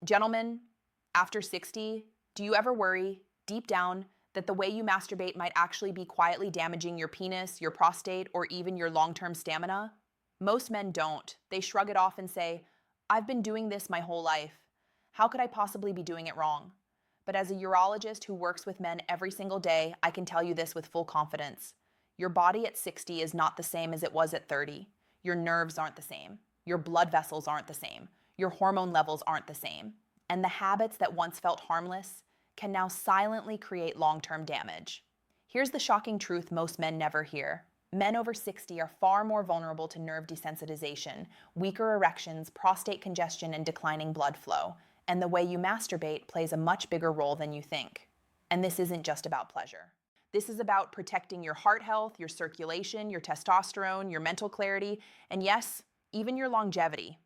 Gentlemen, after 60, do you ever worry, deep down, that the way you masturbate might actually be quietly damaging your penis, your prostate, or even your long-term stamina? Most men don't. They shrug it off and say, I've been doing this my whole life. How could I possibly be doing it wrong? But as a urologist who works with men every single day, I can tell you this with full confidence. Your body at 60 is not the same as it was at 30. Your nerves aren't the same. Your blood vessels aren't the same. Your hormone levels aren't the same. And the habits that once felt harmless can now silently create long-term damage. Here's the shocking truth most men never hear. Men over 60 are far more vulnerable to nerve desensitization, weaker erections, prostate congestion, and declining blood flow. And the way you masturbate plays a much bigger role than you think. And this isn't just about pleasure. This is about protecting your heart health, your circulation, your testosterone, your mental clarity, and yes, even your longevity.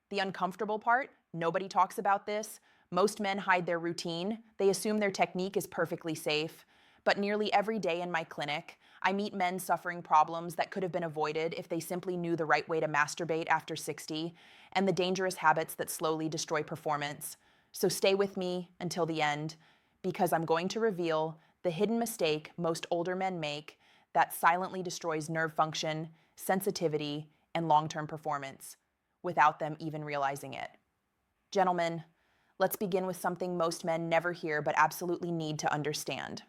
The uncomfortable part, nobody talks about this. Most men hide their routine. They assume their technique is perfectly safe. But nearly every day in my clinic, I meet men suffering problems that could have been avoided if they simply knew the right way to masturbate after 60, and the dangerous habits that slowly destroy performance. So stay with me until the end, because I'm going to reveal the hidden mistake most older men make that silently destroys nerve function, sensitivity, and long-term performance without them even realizing it. Gentlemen, let's begin with something most men never hear but absolutely need to understand.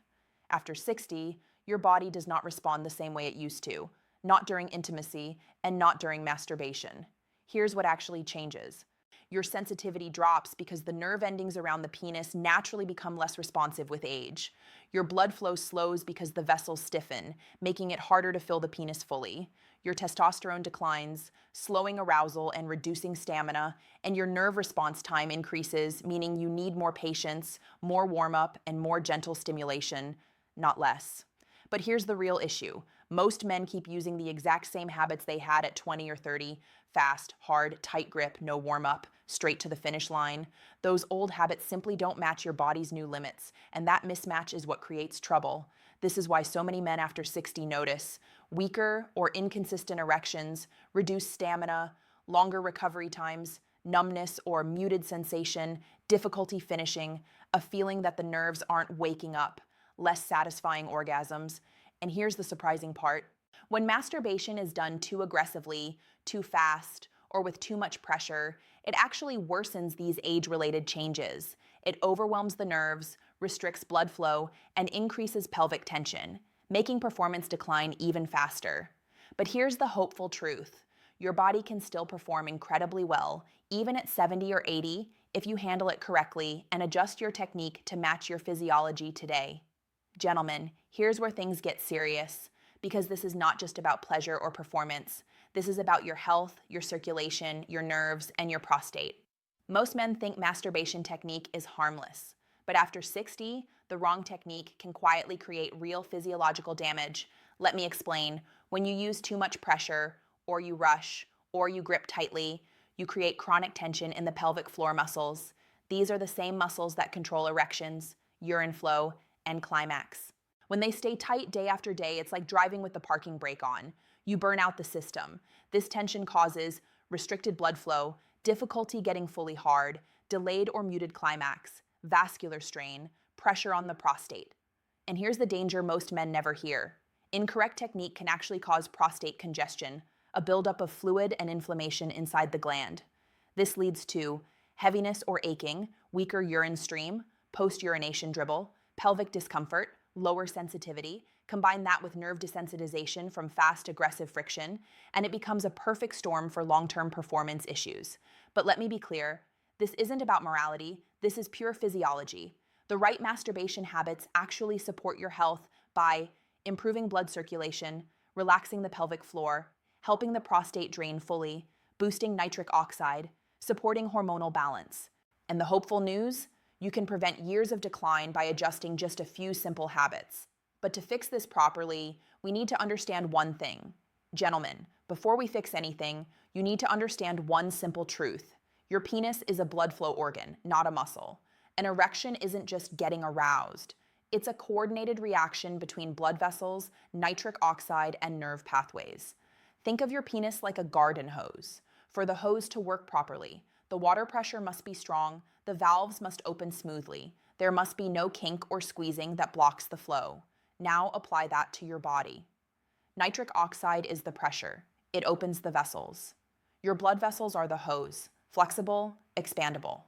After 60, your body does not respond the same way it used to, not during intimacy and not during masturbation. Here's what actually changes. Your sensitivity drops because the nerve endings around the penis naturally become less responsive with age. Your blood flow slows because the vessels stiffen, making it harder to fill the penis fully. Your testosterone declines, slowing arousal and reducing stamina, and your nerve response time increases, meaning you need more patience, more warm-up, and more gentle stimulation, not less. But here's the real issue. Most men keep using the exact same habits they had at 20 or 30, fast, hard, tight grip, no warm-up, straight to the finish line. Those old habits simply don't match your body's new limits, and that mismatch is what creates trouble. This is why so many men after 60 notice weaker or inconsistent erections, reduced stamina, longer recovery times, numbness or muted sensation, difficulty finishing, a feeling that the nerves aren't waking up, less satisfying orgasms. And here's the surprising part. When masturbation is done too aggressively, too fast, or with too much pressure, it actually worsens these age-related changes. It overwhelms the nerves, restricts blood flow, and increases pelvic tension, making performance decline even faster. But here's the hopeful truth. Your body can still perform incredibly well, even at 70 or 80, if you handle it correctly and adjust your technique to match your physiology today. Gentlemen, here's where things get serious, because this is not just about pleasure or performance. This is about your health, your circulation, your nerves, and your prostate. Most men think masturbation technique is harmless, but after 60, the wrong technique can quietly create real physiological damage. Let me explain. When you use too much pressure, or you rush, or you grip tightly, you create chronic tension in the pelvic floor muscles. These are the same muscles that control erections, urine flow, and climax. When they stay tight day after day, it's like driving with the parking brake on. You burn out the system. This tension causes restricted blood flow, difficulty getting fully hard, delayed or muted climax, vascular strain, pressure on the prostate. And here's the danger most men never hear. Incorrect technique can actually cause prostate congestion, a buildup of fluid and inflammation inside the gland. This leads to heaviness or aching, weaker urine stream, post-urination dribble, pelvic discomfort, lower sensitivity. Combine that with nerve desensitization from fast, aggressive friction, and it becomes a perfect storm for long-term performance issues. But let me be clear, this isn't about morality, this is pure physiology. The right masturbation habits actually support your health by improving blood circulation, relaxing the pelvic floor, helping the prostate drain fully, boosting nitric oxide, supporting hormonal balance. And the hopeful news? You can prevent years of decline by adjusting just a few simple habits. But to fix this properly, we need to understand one thing. Gentlemen, before we fix anything, you need to understand one simple truth. Your penis is a blood flow organ, not a muscle. An erection isn't just getting aroused. It's a coordinated reaction between blood vessels, nitric oxide, and nerve pathways. Think of your penis like a garden hose. For the hose to work properly, The water pressure must be strong, the valves must open smoothly. There must be no kink or squeezing that blocks the flow. Now apply that to your body. Nitric oxide is the pressure. It opens the vessels. Your blood vessels are the hose, flexible, expandable.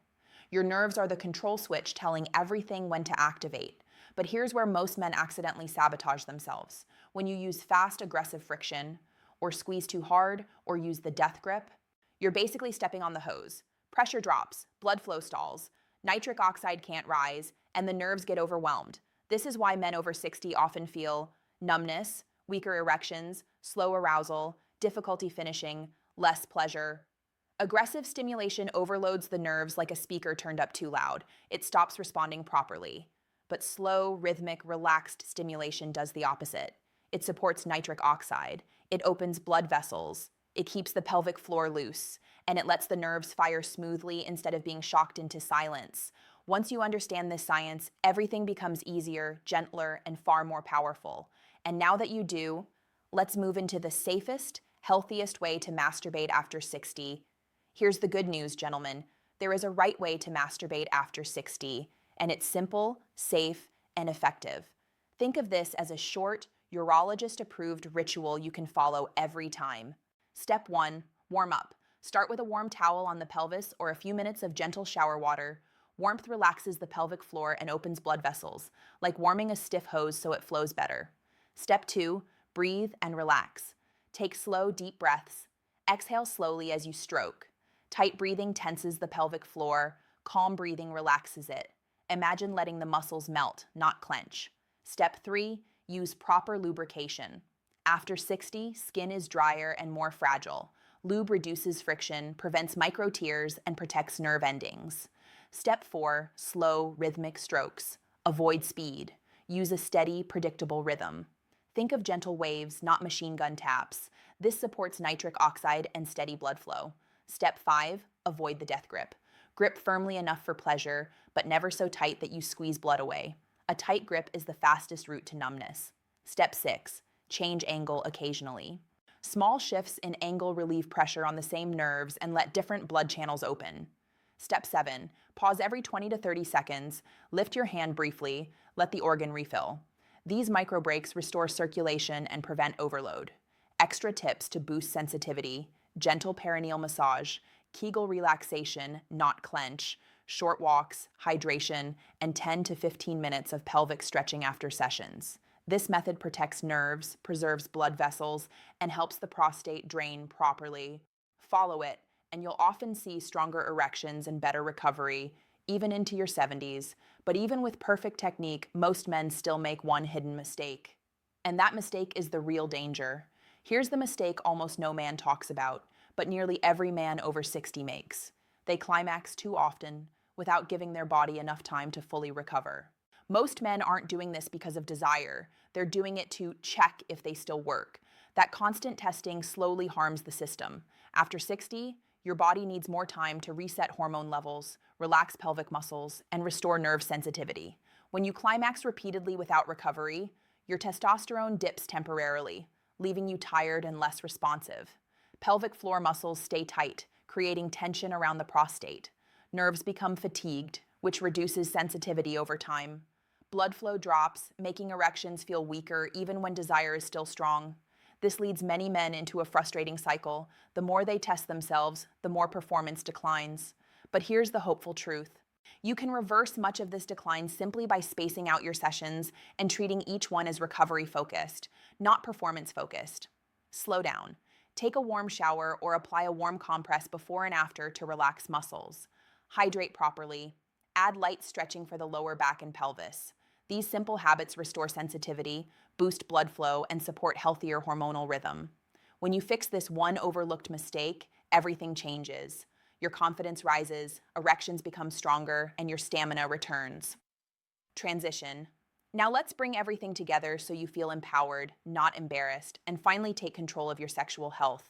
Your nerves are the control switch telling everything when to activate. But here's where most men accidentally sabotage themselves. When you use fast, aggressive friction, or squeeze too hard, or use the death grip, you're basically stepping on the hose. Pressure drops, blood flow stalls, nitric oxide can't rise, and the nerves get overwhelmed. This is why men over 60 often feel numbness, weaker erections, slow arousal, difficulty finishing, less pleasure. Aggressive stimulation overloads the nerves like a speaker turned up too loud. It stops responding properly. But slow, rhythmic, relaxed stimulation does the opposite. It supports nitric oxide. It opens blood vessels. It keeps the pelvic floor loose, and it lets the nerves fire smoothly instead of being shocked into silence. Once you understand this science, everything becomes easier, gentler, and far more powerful. And now that you do, let's move into the safest, healthiest way to masturbate after 60. Here's the good news, gentlemen. There is a right way to masturbate after 60, and it's simple, safe, and effective. Think of this as a short, urologist-approved ritual you can follow every time. Step 1, warm up. Start with a warm towel on the pelvis or a few minutes of gentle shower water. Warmth relaxes the pelvic floor and opens blood vessels, like warming a stiff hose so it flows better. Step 2, breathe and relax. Take slow, deep breaths. Exhale slowly as you stroke. Tight breathing tenses the pelvic floor. Calm breathing relaxes it. Imagine letting the muscles melt, not clench. Step 3, use proper lubrication. After 60, skin is drier and more fragile. Lube reduces friction, prevents micro tears, and protects nerve endings. Step 4, slow, rhythmic strokes. Avoid speed. Use a steady, predictable rhythm. Think of gentle waves, not machine gun taps. This supports nitric oxide and steady blood flow. Step 5, avoid the death grip. Grip firmly enough for pleasure, but never so tight that you squeeze blood away. A tight grip is the fastest route to numbness. Step 6, change angle occasionally. Small shifts in angle relieve pressure on the same nerves and let different blood channels open. Step 7, pause every 20 to 30 seconds, lift your hand briefly, let the organ refill. These micro breaks restore circulation and prevent overload. Extra tips to boost sensitivity: gentle perineal massage, Kegel relaxation, not clench, short walks, hydration, and 10 to 15 minutes of pelvic stretching after sessions. This method protects nerves, preserves blood vessels, and helps the prostate drain properly. Follow it, and you'll often see stronger erections and better recovery, even into your 70s. But even with perfect technique, most men still make one hidden mistake. And that mistake is the real danger. Here's the mistake almost no man talks about, but nearly every man over 60 makes. They climax too often, without giving their body enough time to fully recover. Most men aren't doing this because of desire. They're doing it to check if they still work. That constant testing slowly harms the system. After 60, your body needs more time to reset hormone levels, relax pelvic muscles, and restore nerve sensitivity. When you climax repeatedly without recovery, your testosterone dips temporarily, leaving you tired and less responsive. Pelvic floor muscles stay tight, creating tension around the prostate. Nerves become fatigued, which reduces sensitivity over time. Blood flow drops, making erections feel weaker even when desire is still strong. This leads many men into a frustrating cycle. The more they test themselves, the more performance declines. But here's the hopeful truth. You can reverse much of this decline simply by spacing out your sessions and treating each one as recovery-focused, not performance-focused. Slow down. Take a warm shower or apply a warm compress before and after to relax muscles. Hydrate properly. Add light stretching for the lower back and pelvis. These simple habits restore sensitivity, boost blood flow, and support healthier hormonal rhythm. When you fix this one overlooked mistake, everything changes. Your confidence rises, erections become stronger, and your stamina returns. Transition. Now let's bring everything together so you feel empowered, not embarrassed, and finally take control of your sexual health.